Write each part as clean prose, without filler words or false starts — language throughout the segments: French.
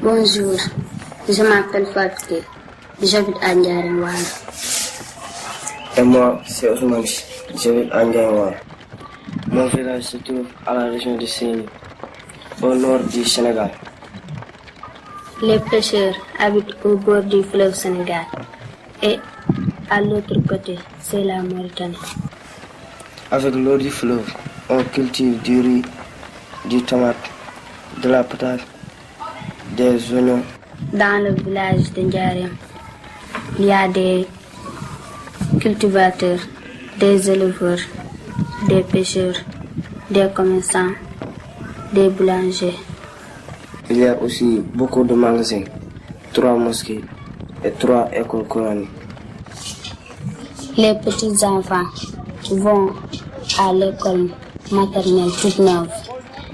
Bonjour, je m'appelle Fatou. J'habite à Ndiaréwala. Et moi, c'est Ousmane. J'habite à Ndiaréwala. Mon village se trouve à la région de Séni, au nord du Sénégal. Les pêcheurs habitent au bord du fleuve Sénégal et à l'autre côté, c'est la Mauritanie. Avec l'eau du fleuve, on cultive du riz, du tomate, de la patate, des oignons. Dans le village de Ndiarém, il y a des cultivateurs, des éleveurs, des pêcheurs, des commerçants, des boulangers. Il y a aussi beaucoup de magasins, 3 mosquées et 3 écoles coraniques. Les petits enfants vont à l'école maternelle toute neuve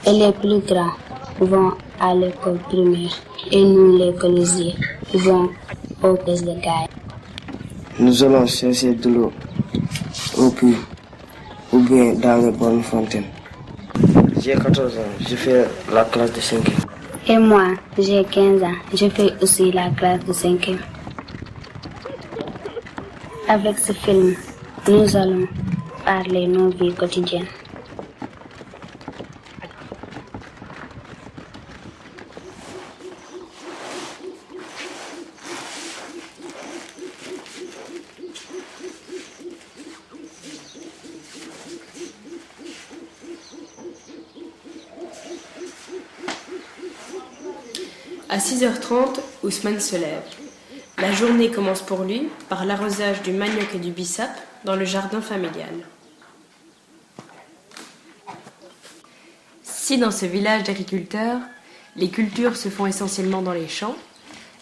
et les plus grands vont à l'école primaire et nous les collégien vont au pêche de Gaïa. Nous allons chercher de l'eau au puits ou bien dans les bonnes fontaines. J'ai 14 ans, je fais la classe de 5e. Et moi, j'ai 15 ans, je fais aussi la classe de 5e. Avec ce film, nous allons parler de nos vies quotidiennes. À 6h30, Ousmane se lève. La journée commence pour lui par l'arrosage du manioc et du bissap dans le jardin familial. Si dans ce village d'agriculteurs, les cultures se font essentiellement dans les champs,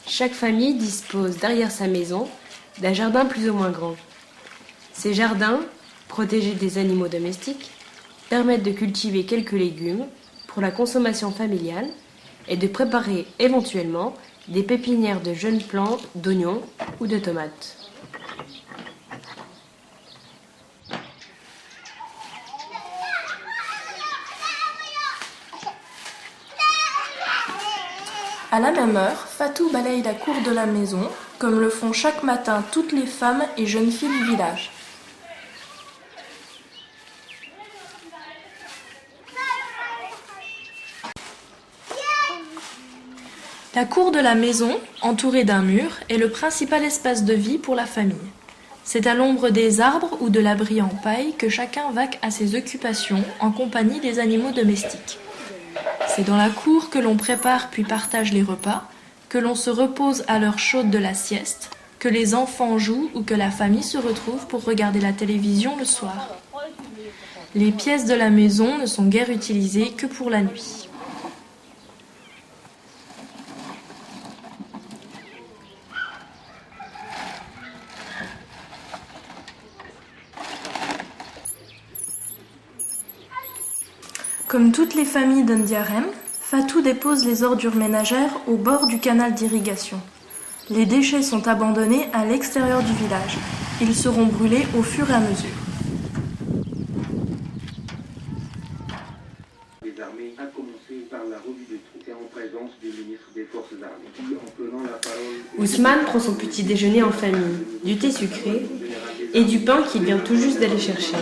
chaque famille dispose derrière sa maison d'un jardin plus ou moins grand. Ces jardins, protégés des animaux domestiques, permettent de cultiver quelques légumes pour la consommation familiale et de préparer éventuellement des pépinières de jeunes plants d'oignons ou de tomates. À la même heure, Fatou balaye la cour de la maison, comme le font chaque matin toutes les femmes et jeunes filles du village. La cour de la maison, entourée d'un mur, est le principal espace de vie pour la famille. C'est à l'ombre des arbres ou de l'abri en paille que chacun vaque à ses occupations en compagnie des animaux domestiques. C'est dans la cour que l'on prépare puis partage les repas, que l'on se repose à l'heure chaude de la sieste, que les enfants jouent ou que la famille se retrouve pour regarder la télévision le soir. Les pièces de la maison ne sont guère utilisées que pour la nuit. Comme toutes les familles d'Ndiarém, Fatou dépose les ordures ménagères au bord du canal d'irrigation. Les déchets sont abandonnés à l'extérieur du village. Ils seront brûlés au fur et à mesure. Les armées a commencé par la revue des troupes. C'est en présence du ministre des Forces armées. En prenant la parole... Ousmane prend son petit déjeuner en famille, du thé sucré et du pain qu'il vient tout juste d'aller chercher.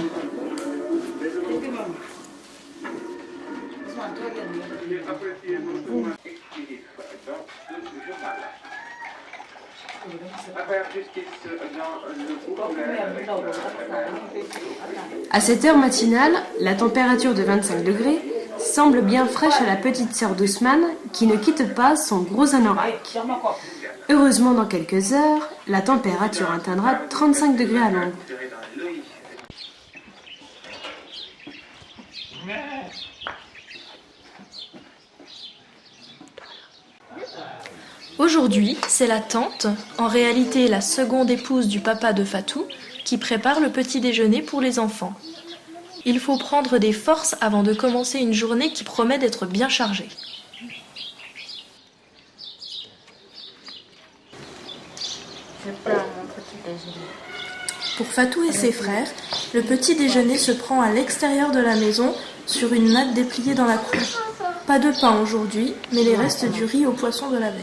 À cette heure matinale, la température de 25 degrés semble bien fraîche à la petite sœur d'Ousmane qui ne quitte pas son gros anorak. Heureusement, dans quelques heures, la température atteindra 35 degrés à l'ombre. Aujourd'hui, c'est la tante, en réalité la seconde épouse du papa de Fatou, qui prépare le petit déjeuner pour les enfants. Il faut prendre des forces avant de commencer une journée qui promet d'être bien chargée. Pour Fatou et ses frères, le petit déjeuner se prend à l'extérieur de la maison sur une natte dépliée dans la cour. Pas de pain aujourd'hui, mais les restes du riz au poisson de la veille.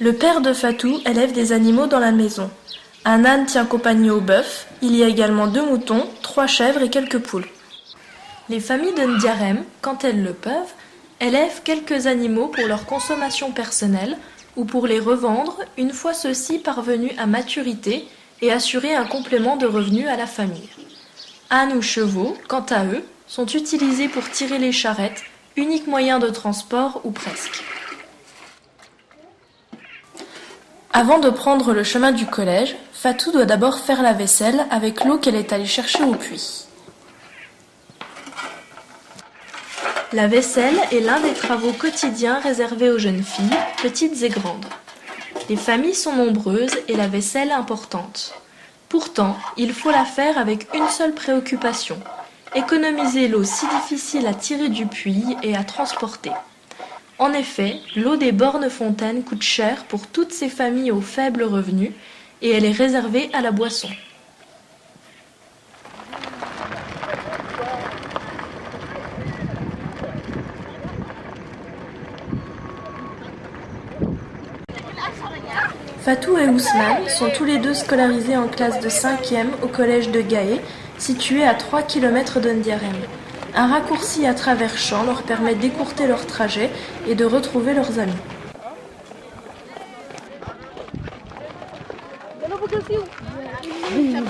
Le père de Fatou élève des animaux dans la maison. Un âne tient compagnie au bœuf, il y a également 2 moutons, 3 chèvres et quelques poules. Les familles de Ndiarème, quand elles le peuvent, élèvent quelques animaux pour leur consommation personnelle ou pour les revendre une fois ceux-ci parvenus à maturité et assurer un complément de revenus à la famille. Ânes ou chevaux, quant à eux, sont utilisés pour tirer les charrettes, unique moyen de transport ou presque. Avant de prendre le chemin du collège, Fatou doit d'abord faire la vaisselle avec l'eau qu'elle est allée chercher au puits. La vaisselle est l'un des travaux quotidiens réservés aux jeunes filles, petites et grandes. Les familles sont nombreuses et la vaisselle importante. Pourtant, il faut la faire avec une seule préoccupation, économiser l'eau si difficile à tirer du puits et à transporter. En effet, l'eau des bornes fontaines coûte cher pour toutes ces familles aux faibles revenus et elle est réservée à la boisson. Fatou et Ousmane sont tous les deux scolarisés en classe de 5e au collège de Gaé, situé à 3 km de Ndiarème. Un raccourci à travers champs leur permet d'écourter leur trajet et de retrouver leurs amis.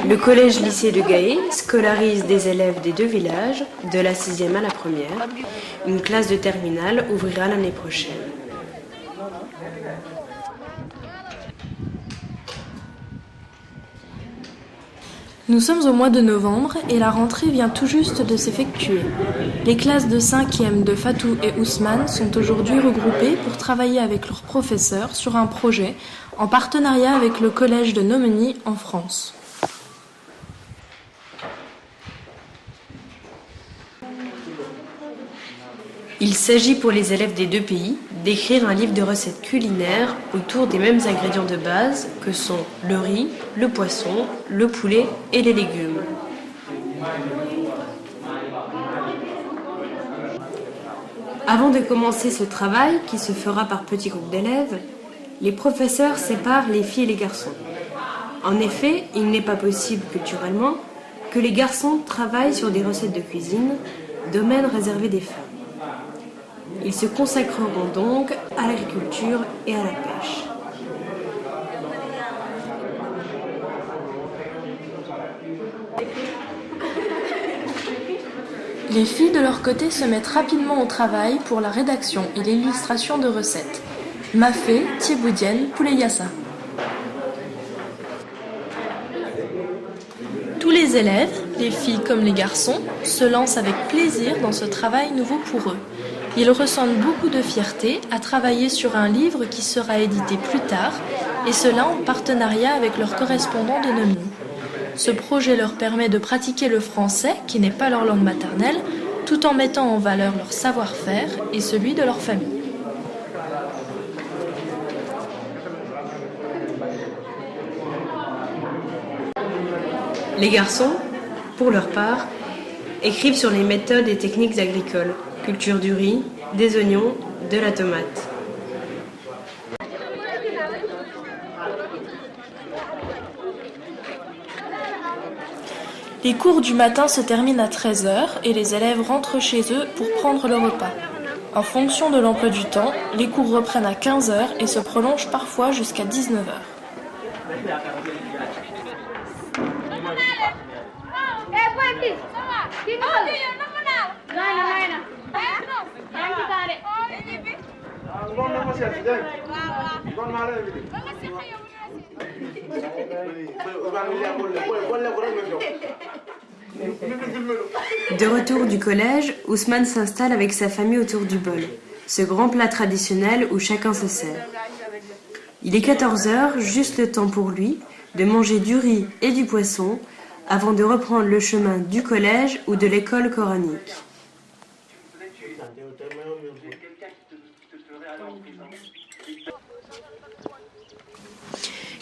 Le collège-lycée de Gaé scolarise des élèves des 2 villages, de la 6e à la 1re. Une classe de terminale ouvrira l'année prochaine. Nous sommes au mois de novembre et la rentrée vient tout juste de s'effectuer. Les classes de 5e de Fatou et Ousmane sont aujourd'hui regroupées pour travailler avec leurs professeurs sur un projet en partenariat avec le collège de Nomeny en France. Il s'agit pour les élèves des 2 pays d'écrire un livre de recettes culinaires autour des mêmes ingrédients de base que sont le riz, le poisson, le poulet et les légumes. Avant de commencer ce travail, qui se fera par petits groupes d'élèves, les professeurs séparent les filles et les garçons. En effet, il n'est pas possible culturellement que les garçons travaillent sur des recettes de cuisine, domaine réservé des femmes. Ils se consacreront donc à l'agriculture et à la pêche. Les filles de leur côté se mettent rapidement au travail pour la rédaction et l'illustration de recettes. Mafé, Thieboudienne, Pouleyassa. Tous les élèves, les filles comme les garçons, se lancent avec plaisir dans ce travail nouveau pour eux. Ils ressentent beaucoup de fierté à travailler sur un livre qui sera édité plus tard, et cela en partenariat avec leurs correspondants de Nomeny. Ce projet leur permet de pratiquer le français, qui n'est pas leur langue maternelle, tout en mettant en valeur leur savoir-faire et celui de leur famille. Les garçons, pour leur part, écrivent sur les méthodes et techniques agricoles, culture du riz, des oignons, de la tomate. Les cours du matin se terminent à 13h et les élèves rentrent chez eux pour prendre le repas. En fonction de l'emploi du temps, les cours reprennent à 15h et se prolongent parfois jusqu'à 19h. De retour du collège, Ousmane s'installe avec sa famille autour du bol, ce grand plat traditionnel où chacun se sert. Il est 14h, juste le temps pour lui de manger du riz et du poisson avant de reprendre le chemin du collège ou de l'école coranique.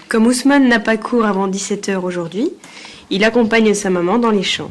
Comme Ousmane n'a pas cours avant 17 h aujourd'hui, il accompagne sa maman dans les champs.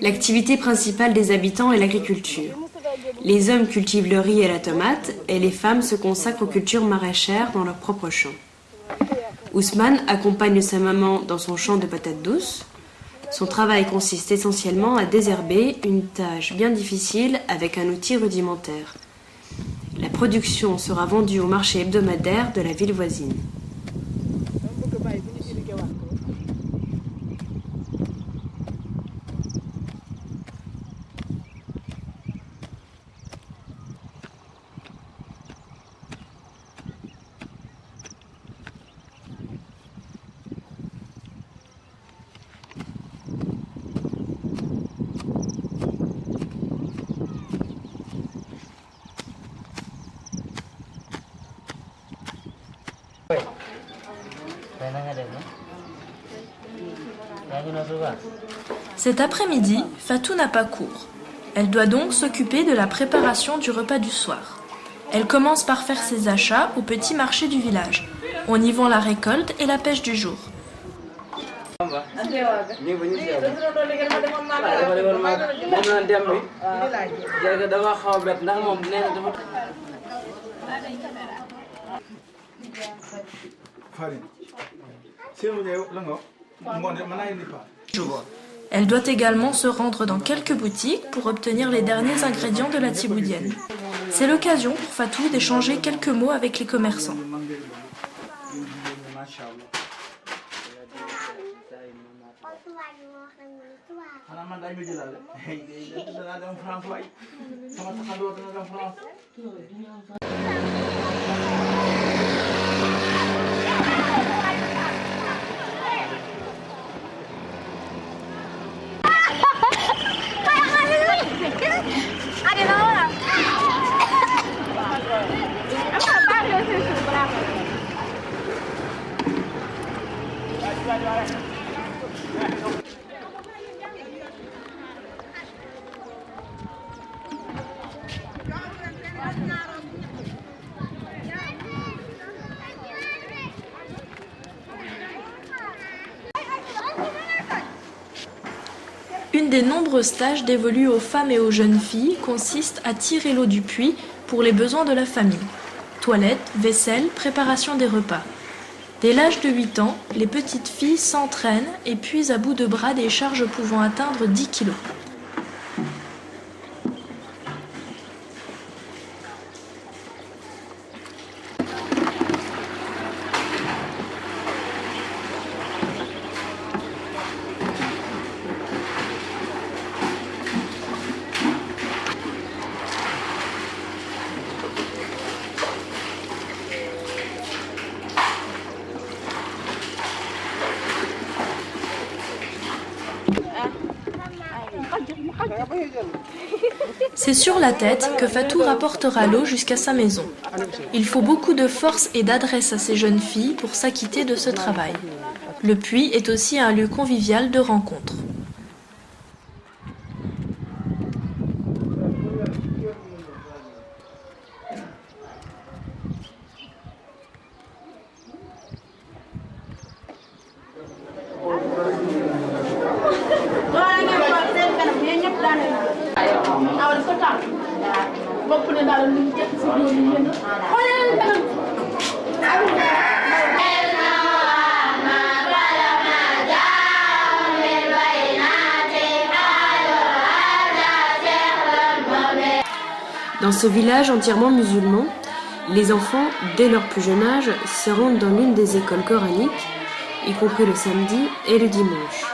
L'activité principale des habitants est l'agriculture. Les hommes cultivent le riz et la tomate et les femmes se consacrent aux cultures maraîchères dans leurs propres champs. Ousmane accompagne sa maman dans son champ de patates douces. Son travail consiste essentiellement à désherber, une tâche bien difficile avec un outil rudimentaire. La production sera vendue au marché hebdomadaire de la ville voisine. Cet après-midi, Fatou n'a pas cours. Elle doit donc s'occuper de la préparation du repas du soir. Elle commence par faire ses achats au petit marché du village. On y vend la récolte et la pêche du jour. Elle doit également se rendre dans quelques boutiques pour obtenir les derniers ingrédients de la tiboudienne. C'est l'occasion pour Fatou d'échanger quelques mots avec les commerçants. Une des nombreuses tâches dévolues aux femmes et aux jeunes filles consiste à tirer l'eau du puits pour les besoins de la famille. Toilette, vaisselle, préparation des repas. Dès l'âge de 8 ans, les petites filles s'entraînent et puisent à bout de bras des charges pouvant atteindre 10 kilos. C'est sur la tête que Fatou rapportera l'eau jusqu'à sa maison. Il faut beaucoup de force et d'adresse à ces jeunes filles pour s'acquitter de ce travail. Le puits est aussi un lieu convivial de rencontre. Dans ce village entièrement musulman, les enfants, dès leur plus jeune âge, se rendent dans l'une des écoles coraniques, y compris le samedi et le dimanche.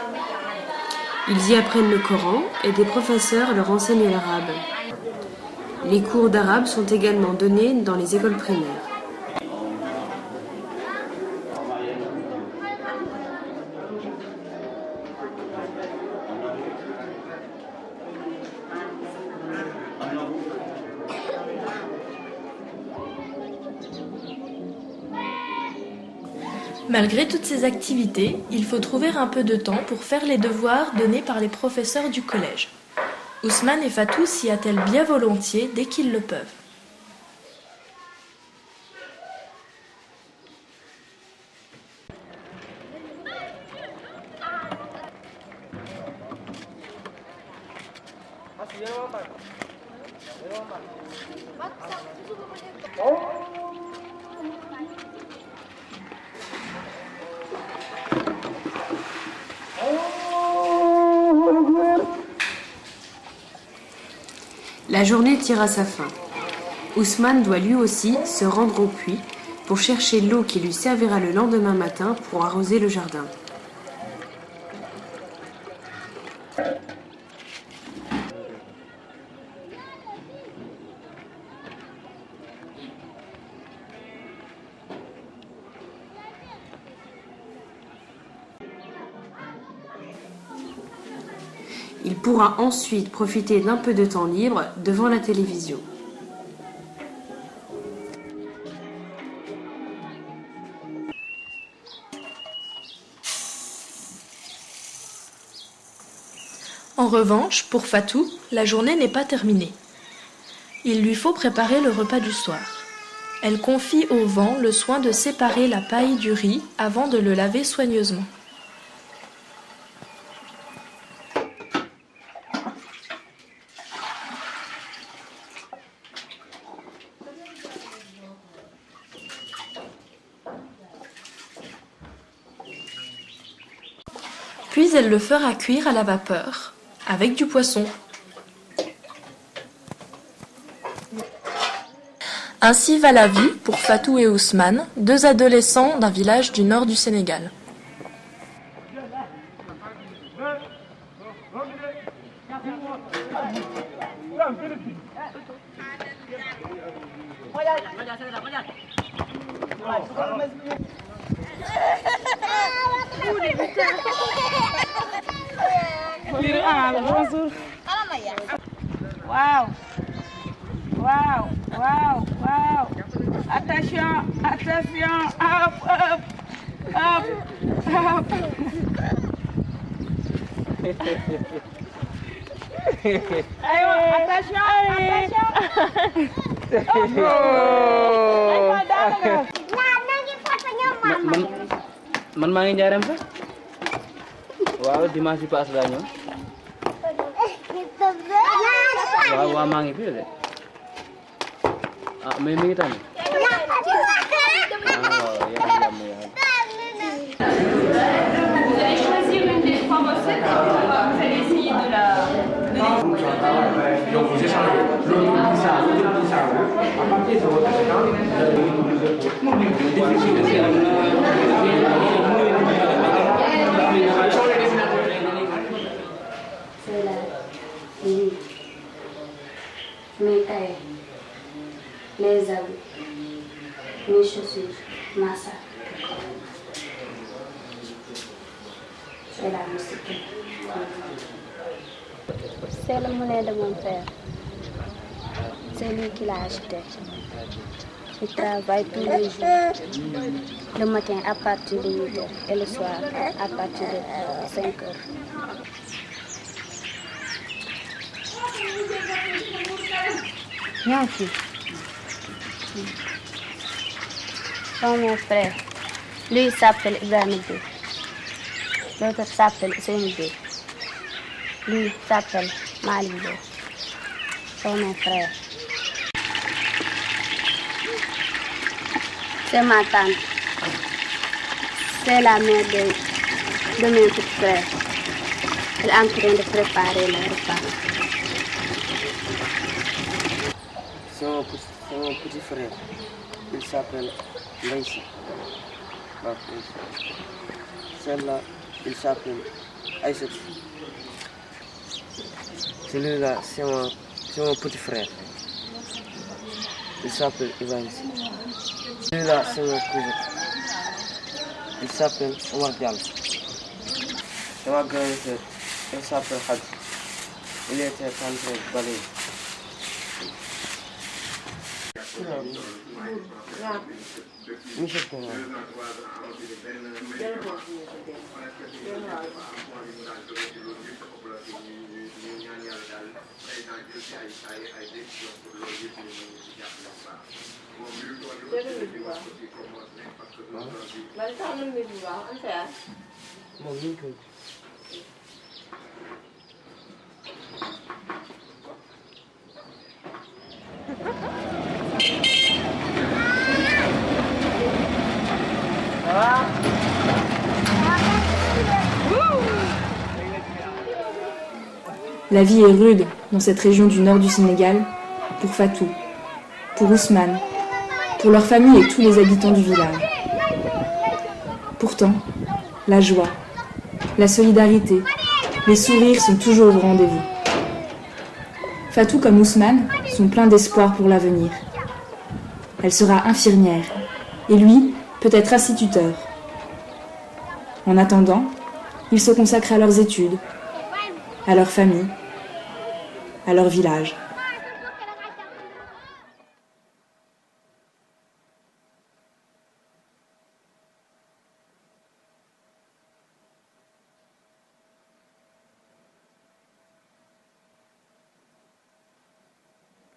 Ils y apprennent le Coran et des professeurs leur enseignent l'arabe. Les cours d'arabe sont également donnés dans les écoles primaires. Malgré toutes ces activités, il faut trouver un peu de temps pour faire les devoirs donnés par les professeurs du collège. Ousmane et Fatou s'y attellent bien volontiers dès qu'ils le peuvent. La journée tire à sa fin. Ousmane doit lui aussi se rendre au puits pour chercher l'eau qui lui servira le lendemain matin pour arroser le jardin. Il pourra ensuite profiter d'un peu de temps libre devant la télévision. En revanche, pour Fatou, la journée n'est pas terminée. Il lui faut préparer le repas du soir. Elle confie au vent le soin de séparer la paille du riz avant de le laver soigneusement. Puis elle le fera cuire à la vapeur, avec du poisson. Ainsi va la vie pour Fatou et Ousmane, deux adolescents d'un village du nord du Sénégal. Wow. Wow, wow, wow. Attention, attention. Up, up, up, up. Ayo, attention, attention. Man maa ngi njaaram sax waaw dimanche bi paas laa ñëw waaw maa ngi fi de ah mais mi ngi tànn waaw yàlla jàmm yàlla. Vous allez choisir une des trois recettes et vous allez essayer de la... Donc vous échangez l'autre glissade, à partir de votre échange, c'est la vie, mes cahiers, les habits, mes chaussures, ma sac. C'est la musique. C'est le monnaie de mon père. C'est lui qui l'a acheté. Il travaille tous les jours. Le matin à partir de 8 heures et le soir à partir de 5 heures. Viens ici. C'est mon frère. Lui il s'appelle Ibrahim Dé. L'autre s'appelle Ousseynou Dé. Lui s'appelle Malik Dé. C'est mon frère. C'est ma tante. C'est la mère de mes petits frères. Elle est en train de préparer le repas. C'est mon petit frère. Il s'appelle Laïsi. Celle-là, il s'appelle Aïsset. Celui-là, c'est mon petit frère. Il s'appelle Ivan. Celui-là, c'est mon cousin. Il s'appelle Omar Diallo. C'est ma grande sœur. Elle s'appelle Khadi. Il était en train de balayer. La vie est rude dans cette région du nord du Sénégal pour Fatou, pour Ousmane, pour leur famille et tous les habitants du village. Pourtant, la joie, la solidarité, les sourires sont toujours au rendez-vous. Fatou comme Ousmane sont pleins d'espoir pour l'avenir. Elle sera infirmière et lui peut-être instituteur. En attendant, ils se consacrent à leurs études, à leur famille, à leur village.